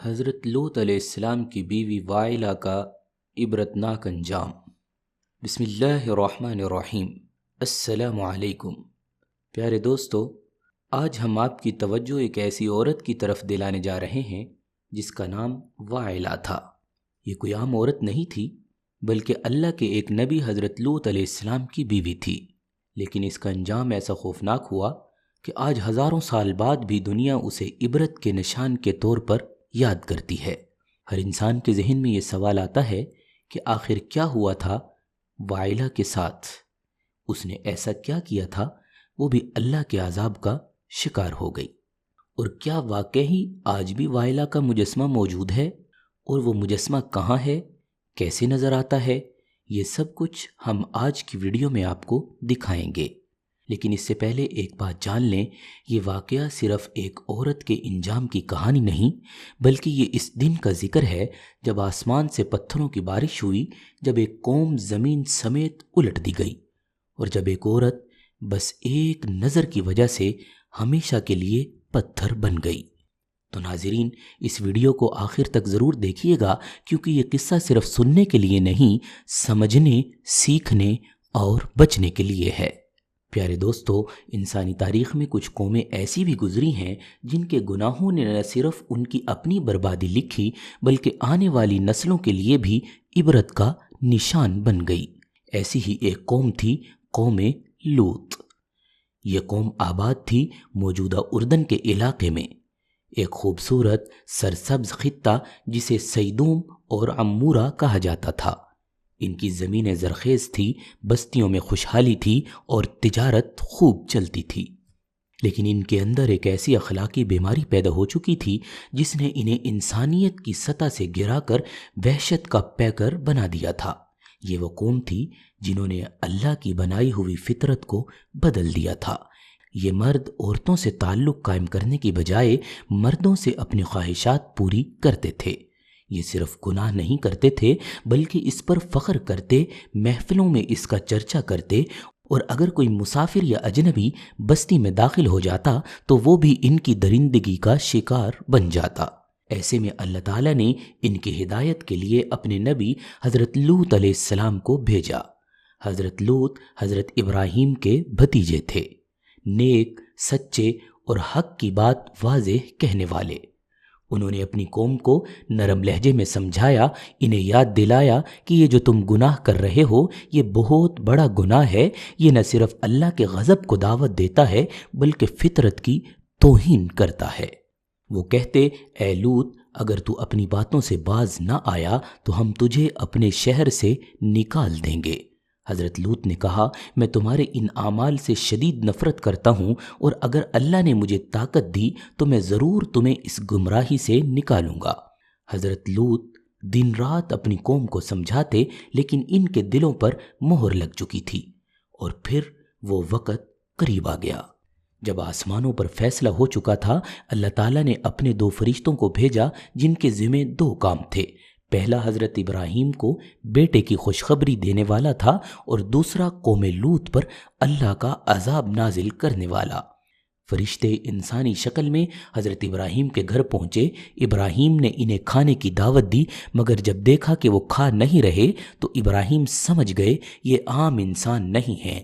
حضرت لوط علیہ السلام کی بیوی وائلہ کا عبرتناک انجام۔ بسم اللہ الرحمن الرحیم۔ السلام علیکم۔ پیارے دوستو، آج ہم آپ کی توجہ ایک ایسی عورت کی طرف دلانے جا رہے ہیں جس کا نام وائلہ تھا۔ یہ کوئی عام عورت نہیں تھی، بلکہ اللہ کے ایک نبی حضرت لوط علیہ السلام کی بیوی تھی۔ لیکن اس کا انجام ایسا خوفناک ہوا کہ آج ہزاروں سال بعد بھی دنیا اسے عبرت کے نشان کے طور پر یاد کرتی ہے۔ ہر انسان کے ذہن میں یہ سوال آتا ہے کہ آخر کیا ہوا تھا وائلہ کے ساتھ؟ اس نے ایسا کیا کیا تھا وہ بھی اللہ کے عذاب کا شکار ہو گئی؟ اور کیا واقعی آج بھی وائلہ کا مجسمہ موجود ہے؟ اور وہ مجسمہ کہاں ہے؟ کیسے نظر آتا ہے؟ یہ سب کچھ ہم آج کی ویڈیو میں آپ کو دکھائیں گے۔ لیکن اس سے پہلے ایک بات جان لیں، یہ واقعہ صرف ایک عورت کے انجام کی کہانی نہیں، بلکہ یہ اس دن کا ذکر ہے جب آسمان سے پتھروں کی بارش ہوئی، جب ایک قوم زمین سمیت الٹ دی گئی، اور جب ایک عورت بس ایک نظر کی وجہ سے ہمیشہ کے لیے پتھر بن گئی۔ تو ناظرین، اس ویڈیو کو آخر تک ضرور دیکھیے گا، کیونکہ یہ قصہ صرف سننے کے لیے نہیں، سمجھنے، سیکھنے اور بچنے کے لیے ہے۔ پیارے دوستو، انسانی تاریخ میں کچھ قومیں ایسی بھی گزری ہیں جن کے گناہوں نے نہ صرف ان کی اپنی بربادی لکھی، بلکہ آنے والی نسلوں کے لیے بھی عبرت کا نشان بن گئی۔ ایسی ہی ایک قوم تھی قوم لوط۔ یہ قوم آباد تھی موجودہ اردن کے علاقے میں، ایک خوبصورت سرسبز خطہ جسے سیدوم اور عمورہ کہا جاتا تھا۔ ان کی زمینیں زرخیز تھی، بستیوں میں خوشحالی تھی اور تجارت خوب چلتی تھی۔ لیکن ان کے اندر ایک ایسی اخلاقی بیماری پیدا ہو چکی تھی جس نے انہیں انسانیت کی سطح سے گرا کر وحشت کا پیکر بنا دیا تھا۔ یہ وہ قوم تھی جنہوں نے اللہ کی بنائی ہوئی فطرت کو بدل دیا تھا۔ یہ مرد عورتوں سے تعلق قائم کرنے کی بجائے مردوں سے اپنی خواہشات پوری کرتے تھے۔ یہ صرف گناہ نہیں کرتے تھے بلکہ اس پر فخر کرتے، محفلوں میں اس کا چرچا کرتے، اور اگر کوئی مسافر یا اجنبی بستی میں داخل ہو جاتا تو وہ بھی ان کی درندگی کا شکار بن جاتا۔ ایسے میں اللہ تعالیٰ نے ان کی ہدایت کے لیے اپنے نبی حضرت لوط علیہ السلام کو بھیجا۔ حضرت لوط حضرت ابراہیم کے بھتیجے تھے، نیک، سچے اور حق کی بات واضح کہنے والے۔ انہوں نے اپنی قوم کو نرم لہجے میں سمجھایا، انہیں یاد دلایا کہ یہ جو تم گناہ کر رہے ہو یہ بہت بڑا گناہ ہے۔ یہ نہ صرف اللہ کے غضب کو دعوت دیتا ہے بلکہ فطرت کی توہین کرتا ہے۔ وہ کہتے، اے لوط، اگر تو اپنی باتوں سے باز نہ آیا تو ہم تجھے اپنے شہر سے نکال دیں گے۔ حضرت لوط نے کہا، میں تمہارے ان اعمال سے شدید نفرت کرتا ہوں، اور اگر اللہ نے مجھے طاقت دی تو میں ضرور تمہیں اس گمراہی سے نکالوں گا۔ حضرت لوط دن رات اپنی قوم کو سمجھاتے، لیکن ان کے دلوں پر مہر لگ چکی تھی۔ اور پھر وہ وقت قریب آ گیا جب آسمانوں پر فیصلہ ہو چکا تھا۔ اللہ تعالیٰ نے اپنے 2 فرشتوں کو بھیجا جن کے ذمہ 2 کام تھے۔ پہلا حضرت ابراہیم کو بیٹے کی خوشخبری دینے والا تھا، اور دوسرا قوم لوط پر اللہ کا عذاب نازل کرنے والا۔ فرشتے انسانی شکل میں حضرت ابراہیم کے گھر پہنچے۔ ابراہیم نے انہیں کھانے کی دعوت دی، مگر جب دیکھا کہ وہ کھا نہیں رہے تو ابراہیم سمجھ گئے یہ عام انسان نہیں ہیں۔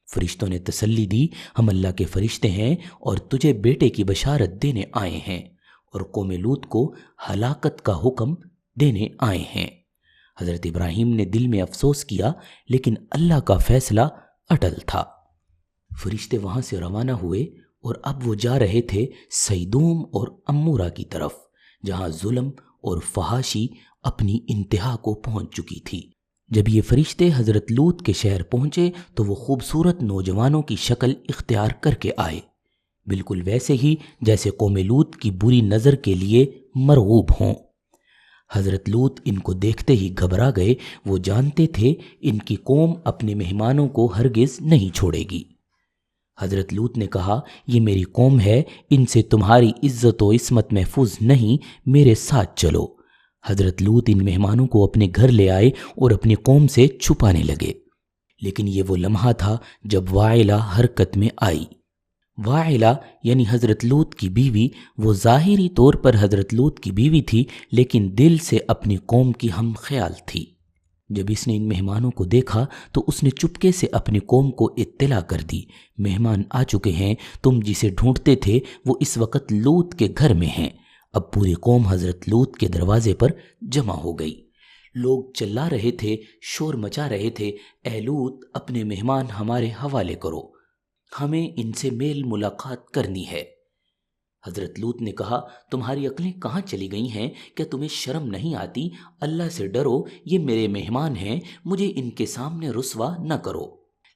فرشتوں نے تسلی دی، ہم اللہ کے فرشتے ہیں اور تجھے بیٹے کی بشارت دینے آئے ہیں، اور قوم لوط کو ہلاکت کا حکم دینے آئے ہیں۔ حضرت ابراہیم نے دل میں افسوس کیا، لیکن اللہ کا فیصلہ اٹل تھا۔ فرشتے وہاں سے روانہ ہوئے اور اب وہ جا رہے تھے سیدوم اور عمورہ کی طرف، جہاں ظلم اور فحاشی اپنی انتہا کو پہنچ چکی تھی۔ جب یہ فرشتے حضرت لوط کے شہر پہنچے تو وہ خوبصورت نوجوانوں کی شکل اختیار کر کے آئے، بالکل ویسے ہی جیسے قوم لوط کی بری نظر کے لیے مرغوب ہوں۔ حضرت لوط ان کو دیکھتے ہی گھبرا گئے۔ وہ جانتے تھے ان کی قوم اپنے مہمانوں کو ہرگز نہیں چھوڑے گی۔ حضرت لوط نے کہا، یہ میری قوم ہے، ان سے تمہاری عزت و عصمت محفوظ نہیں، میرے ساتھ چلو۔ حضرت لوط ان مہمانوں کو اپنے گھر لے آئے اور اپنی قوم سے چھپانے لگے۔ لیکن یہ وہ لمحہ تھا جب وائلہ حرکت میں آئی۔ واعلہ یعنی حضرت لوط کی بیوی وہ ظاہری طور پر حضرت لوط کی بیوی تھی، لیکن دل سے اپنی قوم کی ہم خیال تھی۔ جب اس نے ان مہمانوں کو دیکھا تو اس نے چپکے سے اپنی قوم کو اطلاع کر دی، مہمان آ چکے ہیں، تم جسے ڈھونڈتے تھے وہ اس وقت لوط کے گھر میں ہیں۔ اب پوری قوم حضرت لوط کے دروازے پر جمع ہو گئی۔ لوگ چلا رہے تھے، شور مچا رہے تھے، اے لوط اپنے مہمان ہمارے حوالے کرو، ہمیں ان سے میل ملاقات کرنی ہے۔ حضرت لوط نے کہا، تمہاری عقلیں کہاں چلی گئی ہیں؟ کیا تمہیں شرم نہیں آتی؟ اللہ سے ڈرو، یہ میرے مہمان ہیں، مجھے ان کے سامنے رسوا نہ کرو۔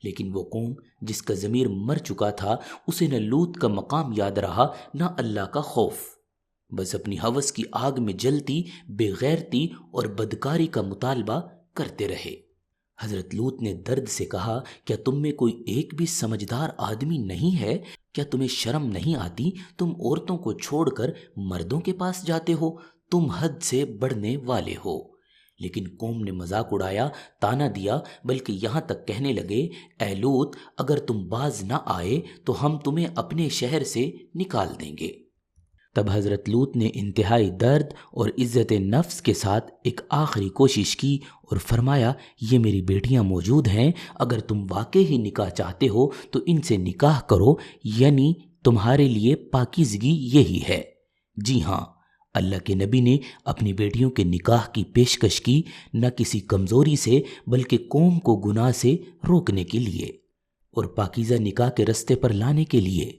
لیکن وہ قوم جس کا ضمیر مر چکا تھا، اسے نہ لوط کا مقام یاد رہا نہ اللہ کا خوف، بس اپنی ہوس کی آگ میں جلتی بے غیرتی اور بدکاری کا مطالبہ کرتے رہے۔ حضرت لوط نے درد سے کہا، کیا تم میں کوئی ایک بھی سمجھدار آدمی نہیں ہے؟ کیا تمہیں شرم نہیں آتی؟ تم عورتوں کو چھوڑ کر مردوں کے پاس جاتے ہو، تم حد سے بڑھنے والے ہو۔ لیکن قوم نے مذاق اڑایا، طعنہ دیا، بلکہ یہاں تک کہنے لگے، اے لوط اگر تم باز نہ آئے تو ہم تمہیں اپنے شہر سے نکال دیں گے۔ تب حضرت لوط نے انتہائی درد اور عزت نفس کے ساتھ ایک آخری کوشش کی اور فرمایا، یہ میری بیٹیاں موجود ہیں، اگر تم واقعی ہی نکاح چاہتے ہو تو ان سے نکاح کرو، یعنی تمہارے لیے پاکیزگی یہی ہے۔ جی ہاں، اللہ کے نبی نے اپنی بیٹیوں کے نکاح کی پیشکش کی، نہ کسی کمزوری سے بلکہ قوم کو گناہ سے روکنے کے لیے اور پاکیزہ نکاح کے رستے پر لانے کے لیے۔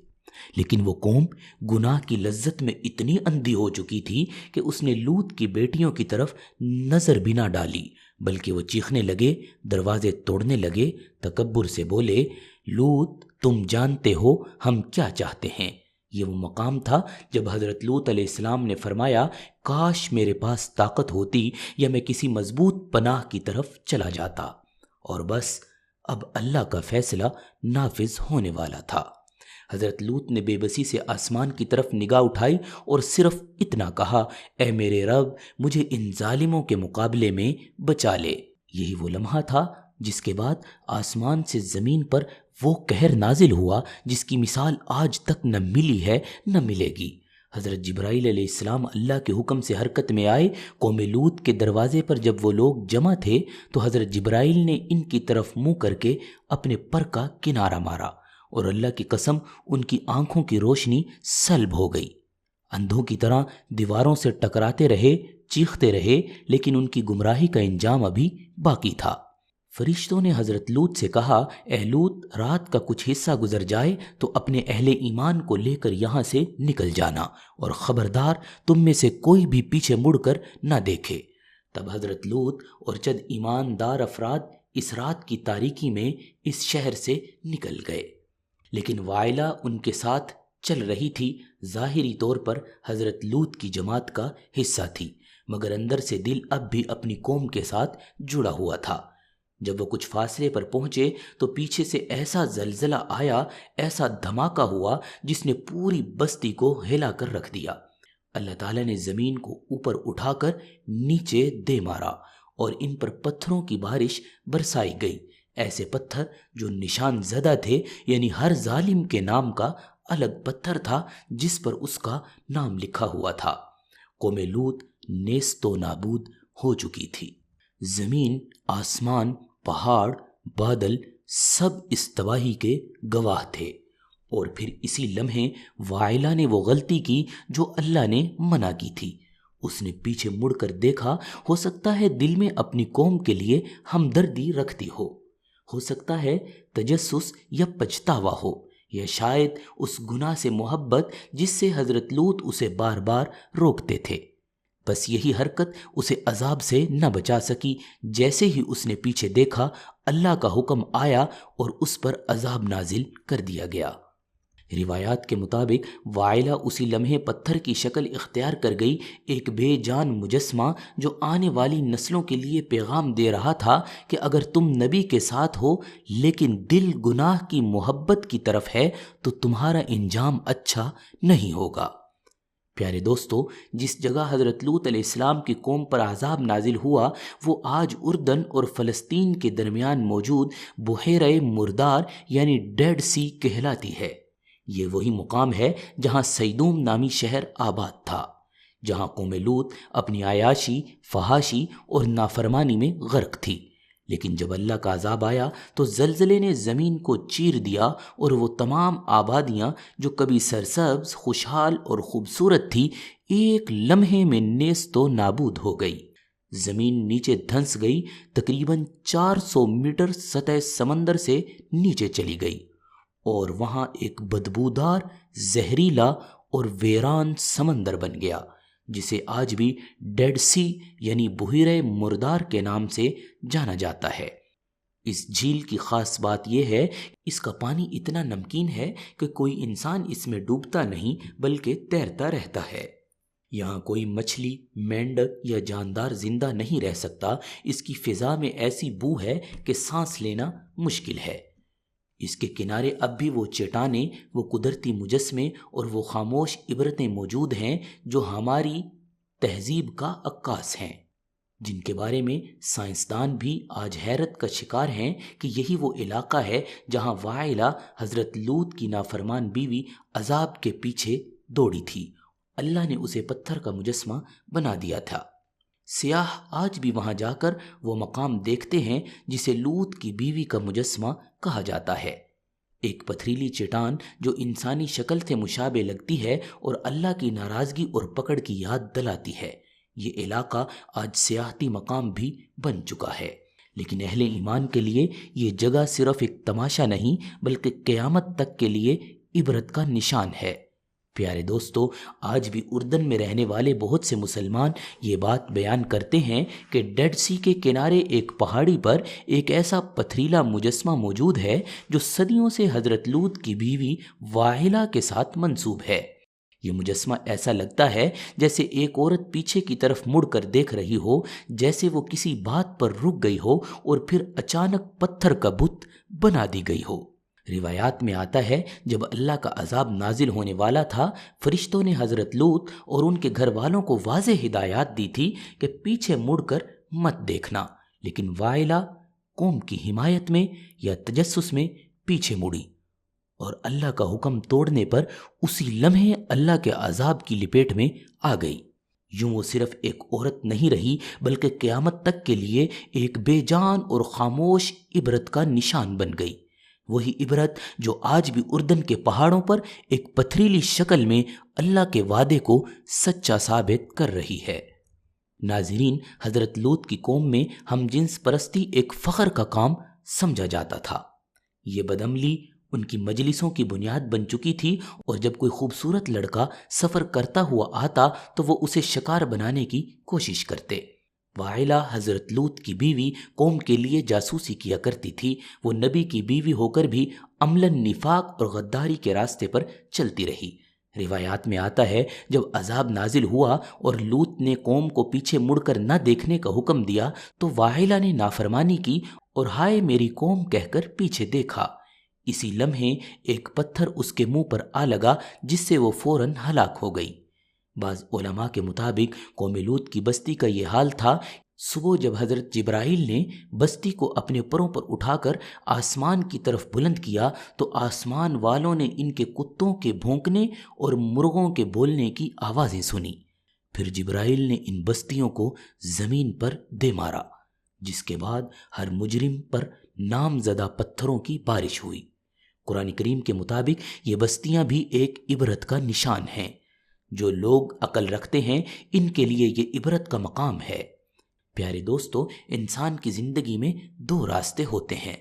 لیکن وہ قوم گناہ کی لذت میں اتنی اندھی ہو چکی تھی کہ اس نے لوط کی بیٹیوں کی طرف نظر بھی نہ ڈالی، بلکہ وہ چیخنے لگے، دروازے توڑنے لگے، تکبر سے بولے، لوط تم جانتے ہو ہم کیا چاہتے ہیں۔ یہ وہ مقام تھا جب حضرت لوط علیہ السلام نے فرمایا، کاش میرے پاس طاقت ہوتی یا میں کسی مضبوط پناہ کی طرف چلا جاتا، اور بس اب اللہ کا فیصلہ نافذ ہونے والا تھا۔ حضرت لوط نے بے بسی سے آسمان کی طرف نگاہ اٹھائی اور صرف اتنا کہا، اے میرے رب مجھے ان ظالموں کے مقابلے میں بچا لے۔ یہی وہ لمحہ تھا جس کے بعد آسمان سے زمین پر وہ قہر نازل ہوا جس کی مثال آج تک نہ ملی ہے نہ ملے گی۔ حضرت جبرائیل علیہ السلام اللہ کے حکم سے حرکت میں آئے۔ قوم لوط کے دروازے پر جب وہ لوگ جمع تھے تو حضرت جبرائیل نے ان کی طرف منہ کر کے اپنے پر کا کنارہ مارا، اور اللہ کی قسم ان کی آنکھوں کی روشنی سلب ہو گئی۔ اندھوں کی طرح دیواروں سے ٹکراتے رہے، چیختے رہے، لیکن ان کی گمراہی کا انجام ابھی باقی تھا۔ فرشتوں نے حضرت لوط سے کہا، اے لوط رات کا کچھ حصہ گزر جائے تو اپنے اہل ایمان کو لے کر یہاں سے نکل جانا، اور خبردار تم میں سے کوئی بھی پیچھے مڑ کر نہ دیکھے۔ تب حضرت لوط اور چند ایماندار افراد اس رات کی تاریکی میں اس شہر سے نکل گئے، لیکن وائلہ ان کے ساتھ چل رہی تھی۔ ظاہری طور پر حضرت لوط کی جماعت کا حصہ تھی، مگر اندر سے دل اب بھی اپنی قوم کے ساتھ جڑا ہوا تھا۔ جب وہ کچھ فاصلے پر پہنچے تو پیچھے سے ایسا زلزلہ آیا، ایسا دھماکہ ہوا جس نے پوری بستی کو ہلا کر رکھ دیا۔ اللہ تعالیٰ نے زمین کو اوپر اٹھا کر نیچے دے مارا اور ان پر پتھروں کی بارش برسائی گئی، ایسے پتھر جو نشان زدہ تھے، یعنی ہر ظالم کے نام کا الگ پتھر تھا جس پر اس کا نام لکھا ہوا تھا۔ قوم لوط نیست و نابود ہو چکی تھی۔ زمین، آسمان، پہاڑ، بادل سب اس تباہی کے گواہ تھے۔ اور پھر اسی لمحے وائلہ نے وہ غلطی کی جو اللہ نے منع کی تھی۔ اس نے پیچھے مڑ کر دیکھا، ہو سکتا ہے دل میں اپنی قوم کے لیے ہمدردی رکھتی ہو سکتا ہے تجسس یا پچھتاوا ہو، یا شاید اس گناہ سے محبت جس سے حضرت لوط اسے بار بار روکتے تھے۔ بس یہی حرکت اسے عذاب سے نہ بچا سکی۔ جیسے ہی اس نے پیچھے دیکھا، اللہ کا حکم آیا اور اس پر عذاب نازل کر دیا گیا۔ روایات کے مطابق وائلہ اسی لمحے پتھر کی شکل اختیار کر گئی، ایک بے جان مجسمہ جو آنے والی نسلوں کے لیے پیغام دے رہا تھا کہ اگر تم نبی کے ساتھ ہو لیکن دل گناہ کی محبت کی طرف ہے تو تمہارا انجام اچھا نہیں ہوگا۔ پیارے دوستو، جس جگہ حضرت لوط علیہ السلام کی قوم پر عذاب نازل ہوا وہ آج اردن اور فلسطین کے درمیان موجود بحیرہ مردار یعنی ڈیڈ سی کہلاتی ہے۔ یہ وہی مقام ہے جہاں سیدوم نامی شہر آباد تھا، جہاں قوم لوط اپنی عیاشی، فحاشی اور نافرمانی میں غرق تھی۔ لیکن جب اللہ کا عذاب آیا تو زلزلے نے زمین کو چیر دیا اور وہ تمام آبادیاں جو کبھی سرسبز، خوشحال اور خوبصورت تھی، ایک لمحے میں نیست و نابود ہو گئی۔ زمین نیچے دھنس گئی، تقریباً 400 میٹر سطح سمندر سے نیچے چلی گئی، اور وہاں ایک بدبودار، زہریلا اور ویران سمندر بن گیا، جسے آج بھی ڈیڈ سی یعنی بحیرہ مردار کے نام سے جانا جاتا ہے۔ اس جھیل کی خاص بات یہ ہے اس کا پانی اتنا نمکین ہے کہ کوئی انسان اس میں ڈوبتا نہیں بلکہ تیرتا رہتا ہے۔ یہاں کوئی مچھلی، مینڈک یا جاندار زندہ نہیں رہ سکتا۔ اس کی فضا میں ایسی بو ہے کہ سانس لینا مشکل ہے۔ اس کے کنارے اب بھی وہ چٹانیں، وہ قدرتی مجسمے اور وہ خاموش عبرتیں موجود ہیں جو ہماری تہذیب کا عکاس ہیں، جن کے بارے میں سائنسدان بھی آج حیرت کا شکار ہیں کہ یہی وہ علاقہ ہے جہاں وائلہ حضرت لوط کی نافرمان بیوی عذاب کے پیچھے دوڑی تھی۔ اللہ نے اسے پتھر کا مجسمہ بنا دیا تھا۔ سیاح آج بھی وہاں جا کر وہ مقام دیکھتے ہیں جسے لوط کی بیوی کا مجسمہ کہا جاتا ہے، ایک پتھریلی چٹان جو انسانی شکل سے مشابہ لگتی ہے اور اللہ کی ناراضگی اور پکڑ کی یاد دلاتی ہے۔ یہ علاقہ آج سیاحتی مقام بھی بن چکا ہے، لیکن اہل ایمان کے لیے یہ جگہ صرف ایک تماشا نہیں بلکہ قیامت تک کے لیے عبرت کا نشان ہے۔ پیارے دوستو، آج بھی اردن میں رہنے والے بہت سے مسلمان یہ بات بیان کرتے ہیں کہ ڈیڈ سی کے کنارے ایک پہاڑی پر ایک ایسا پتھریلا مجسمہ موجود ہے جو صدیوں سے حضرت لوط کی بیوی واحلہ کے ساتھ منسوب ہے۔ یہ مجسمہ ایسا لگتا ہے جیسے ایک عورت پیچھے کی طرف مڑ کر دیکھ رہی ہو، جیسے وہ کسی بات پر رک گئی ہو اور پھر اچانک پتھر کا بت بنا دی گئی ہو۔ روایات میں آتا ہے جب اللہ کا عذاب نازل ہونے والا تھا، فرشتوں نے حضرت لوط اور ان کے گھر والوں کو واضح ہدایات دی تھی کہ پیچھے مڑ کر مت دیکھنا، لیکن وائلہ قوم کی حمایت میں یا تجسس میں پیچھے مڑی، اور اللہ کا حکم توڑنے پر اسی لمحے اللہ کے عذاب کی لپیٹ میں آ گئی۔ یوں وہ صرف ایک عورت نہیں رہی بلکہ قیامت تک کے لیے ایک بے جان اور خاموش عبرت کا نشان بن گئی، وہی عبرت جو آج بھی اردن کے پہاڑوں پر ایک پتھریلی شکل میں اللہ کے وعدے کو سچا ثابت کر رہی ہے۔ ناظرین، حضرت لوط کی قوم میں ہم جنس پرستی ایک فخر کا کام سمجھا جاتا تھا۔ یہ بدعملی ان کی مجلسوں کی بنیاد بن چکی تھی، اور جب کوئی خوبصورت لڑکا سفر کرتا ہوا آتا تو وہ اسے شکار بنانے کی کوشش کرتے۔ وائلہ حضرت لوط کی بیوی قوم کے لیے جاسوسی کیا کرتی تھی۔ وہ نبی کی بیوی ہو کر بھی عملاً نفاق اور غداری کے راستے پر چلتی رہی۔ روایات میں آتا ہے جب عذاب نازل ہوا اور لوط نے قوم کو پیچھے مڑ کر نہ دیکھنے کا حکم دیا تو وائلہ نے نافرمانی کی اور ہائے میری قوم کہہ کر پیچھے دیکھا۔ اسی لمحے ایک پتھر اس کے منہ پر آ لگا جس سے وہ فوراً ہلاک ہو گئی۔ بعض علماء کے مطابق قوم لوط کی بستی کا یہ حال تھا۔ صبح جب حضرت جبرائیل نے بستی کو اپنے پروں پر اٹھا کر آسمان کی طرف بلند کیا تو آسمان والوں نے ان کے کتوں کے بھونکنے اور مرغوں کے بولنے کی آوازیں سنی۔ پھر جبرائیل نے ان بستیوں کو زمین پر دے مارا، جس کے بعد ہر مجرم پر نامزدہ پتھروں کی بارش ہوئی۔ قرآن کریم کے مطابق یہ بستیاں بھی ایک عبرت کا نشان ہیں۔ جو لوگ عقل رکھتے ہیں ان کے لیے یہ عبرت کا مقام ہے۔ پیارے دوستو، انسان کی زندگی میں دو راستے ہوتے ہیں،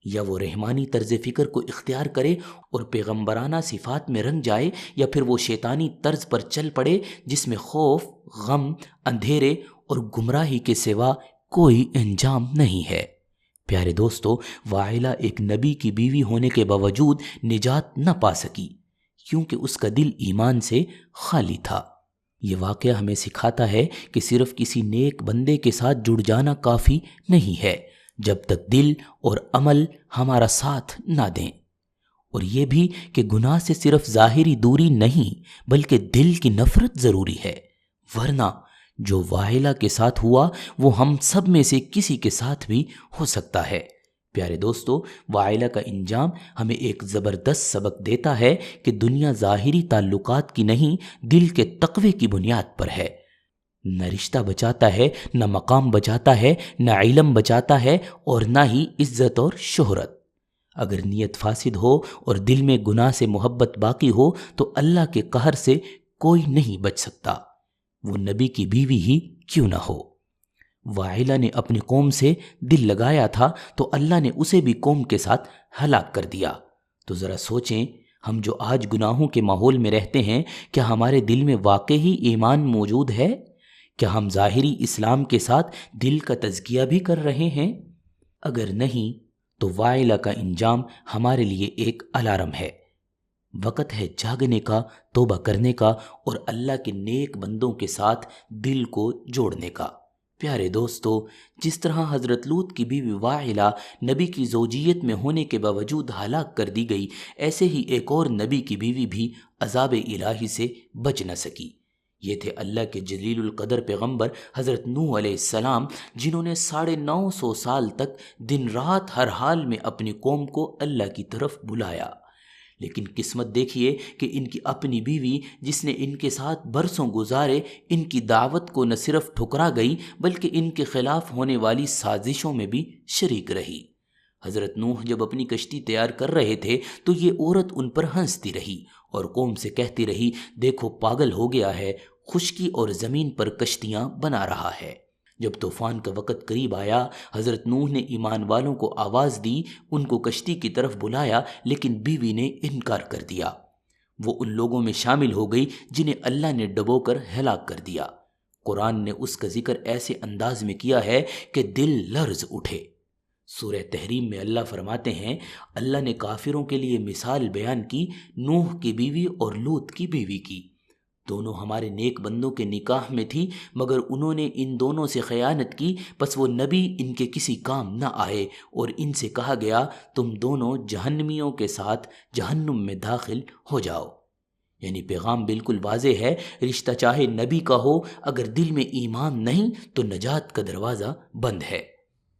یا وہ رحمانی طرز فکر کو اختیار کرے اور پیغمبرانہ صفات میں رنگ جائے، یا پھر وہ شیطانی طرز پر چل پڑے جس میں خوف، غم، اندھیرے اور گمراہی کے سوا کوئی انجام نہیں ہے۔ پیارے دوستو، وائلہ ایک نبی کی بیوی ہونے کے باوجود نجات نہ پا سکی کیونکہ اس کا دل ایمان سے خالی تھا۔ یہ واقعہ ہمیں سکھاتا ہے کہ صرف کسی نیک بندے کے ساتھ جڑ جانا کافی نہیں ہے جب تک دل اور عمل ہمارا ساتھ نہ دیں، اور یہ بھی کہ گناہ سے صرف ظاہری دوری نہیں بلکہ دل کی نفرت ضروری ہے، ورنہ جو وائلہ کے ساتھ ہوا وہ ہم سب میں سے کسی کے ساتھ بھی ہو سکتا ہے۔ پیارے دوستو، وائلہ کا انجام ہمیں ایک زبردست سبق دیتا ہے کہ دنیا ظاہری تعلقات کی نہیں، دل کے تقوی کی بنیاد پر ہے۔ نہ رشتہ بچاتا ہے، نہ مقام بچاتا ہے، نہ علم بچاتا ہے، اور نہ ہی عزت اور شہرت۔ اگر نیت فاسد ہو اور دل میں گناہ سے محبت باقی ہو تو اللہ کے قہر سے کوئی نہیں بچ سکتا، وہ نبی کی بیوی ہی کیوں نہ ہو۔ وائلہ نے اپنی قوم سے دل لگایا تھا تو اللہ نے اسے بھی قوم کے ساتھ ہلاک کر دیا۔ تو ذرا سوچیں، ہم جو آج گناہوں کے ماحول میں رہتے ہیں، کیا ہمارے دل میں واقعی ایمان موجود ہے؟ کیا ہم ظاہری اسلام کے ساتھ دل کا تزکیہ بھی کر رہے ہیں؟ اگر نہیں تو وائلہ کا انجام ہمارے لیے ایک الارم ہے۔ وقت ہے جاگنے کا، توبہ کرنے کا، اور اللہ کے نیک بندوں کے ساتھ دل کو جوڑنے کا۔ پیارے دوستو، جس طرح حضرت لوط کی بیوی وائلہ نبی کی زوجیت میں ہونے کے باوجود ہلاک کر دی گئی، ایسے ہی ایک اور نبی کی بیوی بھی عذاب الہی سے بچ نہ سکی۔ یہ تھے اللہ کے جلیل القدر پیغمبر حضرت نوح علیہ السلام، جنہوں نے 950 سال تک دن رات ہر حال میں اپنی قوم کو اللہ کی طرف بلایا۔ لیکن قسمت دیکھیے کہ ان کی اپنی بیوی، جس نے ان کے ساتھ برسوں گزارے، ان کی دعوت کو نہ صرف ٹھکرا گئی بلکہ ان کے خلاف ہونے والی سازشوں میں بھی شریک رہی۔ حضرت نوح جب اپنی کشتی تیار کر رہے تھے تو یہ عورت ان پر ہنستی رہی اور قوم سے کہتی رہی، دیکھو پاگل ہو گیا ہے، خشکی اور زمین پر کشتیاں بنا رہا ہے۔ جب طوفان کا وقت قریب آیا، حضرت نوح نے ایمان والوں کو آواز دی، ان کو کشتی کی طرف بلایا، لیکن بیوی نے انکار کر دیا۔ وہ ان لوگوں میں شامل ہو گئی جنہیں اللہ نے ڈبو کر ہلاک کر دیا۔ قرآن نے اس کا ذکر ایسے انداز میں کیا ہے کہ دل لرز اٹھے۔ سورہ تحریم میں اللہ فرماتے ہیں، اللہ نے کافروں کے لیے مثال بیان کی نوح کی بیوی اور لوط کی بیوی کی۔ دونوں ہمارے نیک بندوں کے نکاح میں تھی، مگر انہوں نے ان دونوں سے خیانت کی، پس وہ نبی ان کے کسی کام نہ آئے، اور ان سے کہا گیا، تم دونوں جہنمیوں کے ساتھ جہنم میں داخل ہو جاؤ۔ یعنی پیغام بالکل واضح ہے، رشتہ چاہے نبی کا ہو، اگر دل میں ایمان نہیں تو نجات کا دروازہ بند ہے۔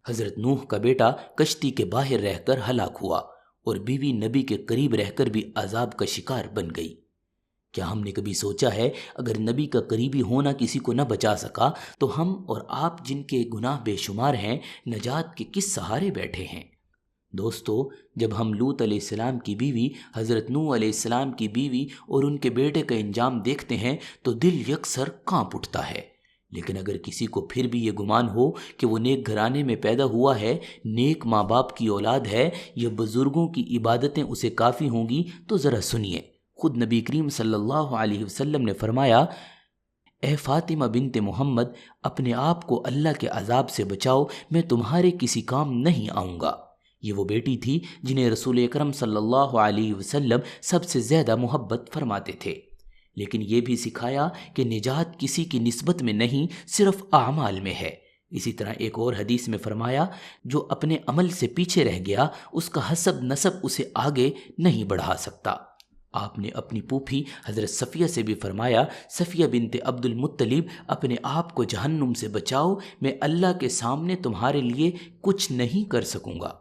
حضرت نوح کا بیٹا کشتی کے باہر رہ کر ہلاک ہوا، اور بیوی نبی کے قریب رہ کر بھی عذاب کا شکار بن گئی۔ کیا ہم نے کبھی سوچا ہے، اگر نبی کا قریبی ہونا کسی کو نہ بچا سکا تو ہم اور آپ، جن کے گناہ بے شمار ہیں، نجات کے کس سہارے بیٹھے ہیں؟ دوستو، جب ہم لوط علیہ السلام کی بیوی، حضرت نوح علیہ السلام کی بیوی اور ان کے بیٹے کا انجام دیکھتے ہیں تو دل یکسر کانپ اٹھتا ہے۔ لیکن اگر کسی کو پھر بھی یہ گمان ہو کہ وہ نیک گھرانے میں پیدا ہوا ہے، نیک ماں باپ کی اولاد ہے، یا بزرگوں کی عبادتیں اسے کافی ہوں گی، تو ذرا سنیے۔ خود نبی کریم صلی اللہ علیہ وسلم نے فرمایا، اے فاطمہ بنت محمد، اپنے آپ کو اللہ کے عذاب سے بچاؤ، میں تمہارے کسی کام نہیں آؤں گا۔ یہ وہ بیٹی تھی جنہیں رسول اکرم صلی اللہ علیہ وسلم سب سے زیادہ محبت فرماتے تھے، لیکن یہ بھی سکھایا کہ نجات کسی کی نسبت میں نہیں، صرف اعمال میں ہے۔ اسی طرح ایک اور حدیث میں فرمایا، جو اپنے عمل سے پیچھے رہ گیا، اس کا حسب نسب اسے آگے نہیں بڑھا سکتا۔ آپ نے اپنی پھوپھی حضرت صفیہ سے بھی فرمایا، صفیہ بنت عبد المطلب، اپنے آپ کو جہنم سے بچاؤ، میں اللہ کے سامنے تمہارے لیے کچھ نہیں کر سکوں گا۔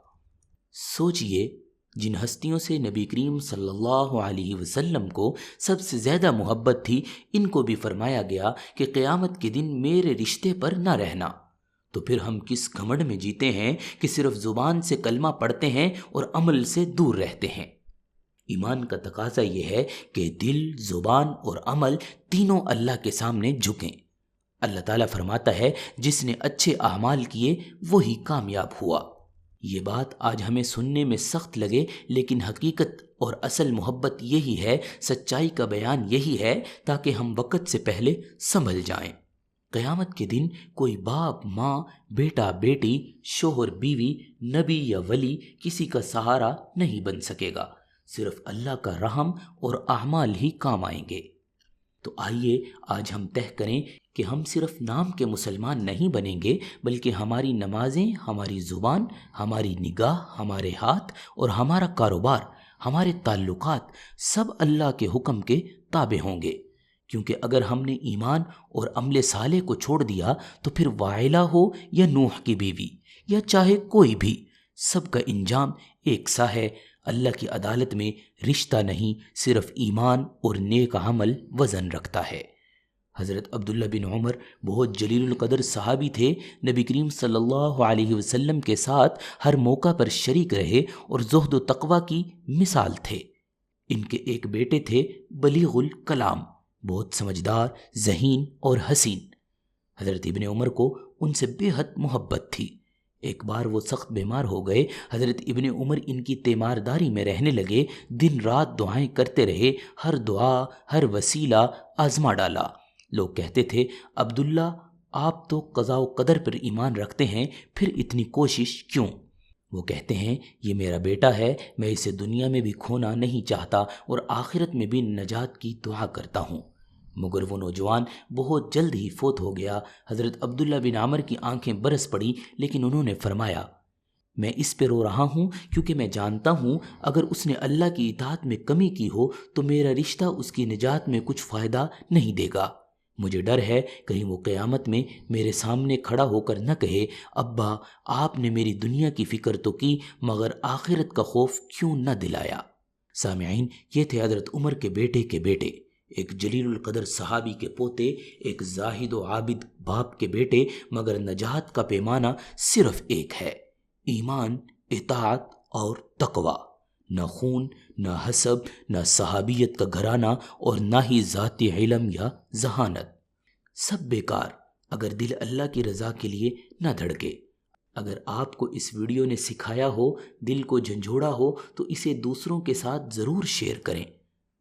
سوچئے، جن ہستیوں سے نبی کریم صلی اللہ علیہ وسلم کو سب سے زیادہ محبت تھی، ان کو بھی فرمایا گیا کہ قیامت کے دن میرے رشتے پر نہ رہنا۔ تو پھر ہم کس گھمنڈ میں جیتے ہیں کہ صرف زبان سے کلمہ پڑھتے ہیں اور عمل سے دور رہتے ہیں؟ ایمان کا تقاضا یہ ہے کہ دل، زبان اور عمل تینوں اللہ کے سامنے جھکیں۔ اللہ تعالیٰ فرماتا ہے، جس نے اچھے اعمال کیے وہی کامیاب ہوا۔ یہ بات آج ہمیں سننے میں سخت لگے، لیکن حقیقت اور اصل محبت یہی ہے، سچائی کا بیان یہی ہے، تاکہ ہم وقت سے پہلے سنبھل جائیں۔ قیامت کے دن کوئی باپ، ماں، بیٹا، بیٹی، شوہر، بیوی، نبی یا ولی کسی کا سہارا نہیں بن سکے گا، صرف اللہ کا رحم اور اعمال ہی کام آئیں گے۔ تو آئیے آج ہم طے کریں کہ ہم صرف نام کے مسلمان نہیں بنیں گے، بلکہ ہماری نمازیں، ہماری زبان، ہماری نگاہ، ہمارے ہاتھ اور ہمارا کاروبار، ہمارے تعلقات سب اللہ کے حکم کے تابع ہوں گے۔ کیونکہ اگر ہم نے ایمان اور عمل صالح کو چھوڑ دیا تو پھر وائلہ ہو یا نوح کی بیوی یا چاہے کوئی بھی، سب کا انجام ایک سا ہے۔ اللہ کی عدالت میں رشتہ نہیں، صرف ایمان اور نیک عمل وزن رکھتا ہے۔ حضرت عبداللہ بن عمر بہت جلیل القدر صحابی تھے۔ نبی کریم صلی اللہ علیہ وسلم کے ساتھ ہر موقع پر شریک رہے اور زہد و تقوی کی مثال تھے۔ ان کے ایک بیٹے تھے بلیغ الکلام، بہت سمجھدار، ذہین اور حسین۔ حضرت ابن عمر کو ان سے بے حد محبت تھی۔ ایک بار وہ سخت بیمار ہو گئے۔ حضرت ابن عمر ان کی تیمارداری میں رہنے لگے، دن رات دعائیں کرتے رہے، ہر دعا ہر وسیلہ آزما ڈالا۔ لوگ کہتے تھے عبداللہ آپ تو قضاء و قدر پر ایمان رکھتے ہیں، پھر اتنی کوشش کیوں؟ وہ کہتے ہیں یہ میرا بیٹا ہے، میں اسے دنیا میں بھی کھونا نہیں چاہتا اور آخرت میں بھی نجات کی دعا کرتا ہوں۔ مگر وہ نوجوان بہت جلد ہی فوت ہو گیا۔ حضرت عبداللہ بن عمر کی آنکھیں برس پڑی، لیکن انہوں نے فرمایا میں اس پہ رو رہا ہوں کیونکہ میں جانتا ہوں اگر اس نے اللہ کی اطاعت میں کمی کی ہو تو میرا رشتہ اس کی نجات میں کچھ فائدہ نہیں دے گا۔ مجھے ڈر ہے کہیں وہ قیامت میں میرے سامنے کھڑا ہو کر نہ کہے ابا آپ نے میری دنیا کی فکر تو کی مگر آخرت کا خوف کیوں نہ دلایا۔ سامعین، یہ تھے حضرت عمر کے بیٹے، ایک جلیل القدر صحابی کے پوتے، ایک زاہد و عابد باپ کے بیٹے، مگر نجات کا پیمانہ صرف ایک ہے، ایمان، اطاعت اور تقوی۔ نہ خون، نہ حسب، نہ صحابیت کا گھرانہ اور نہ ہی ذاتی علم یا ذہانت، سب بیکار اگر دل اللہ کی رضا کے لیے نہ دھڑکے۔ اگر آپ کو اس ویڈیو نے سکھایا ہو، دل کو جھنجھوڑا ہو تو اسے دوسروں کے ساتھ ضرور شیئر کریں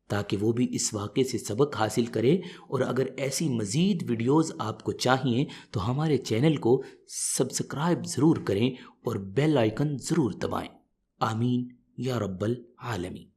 تاکہ وہ بھی اس واقعے سے سبق حاصل کرے، اور اگر ایسی مزید ویڈیوز آپ کو چاہیے تو ہمارے چینل کو سبسکرائب ضرور کریں اور بیل آئیکن ضرور دبائیں۔ آمین یا رب العالمین۔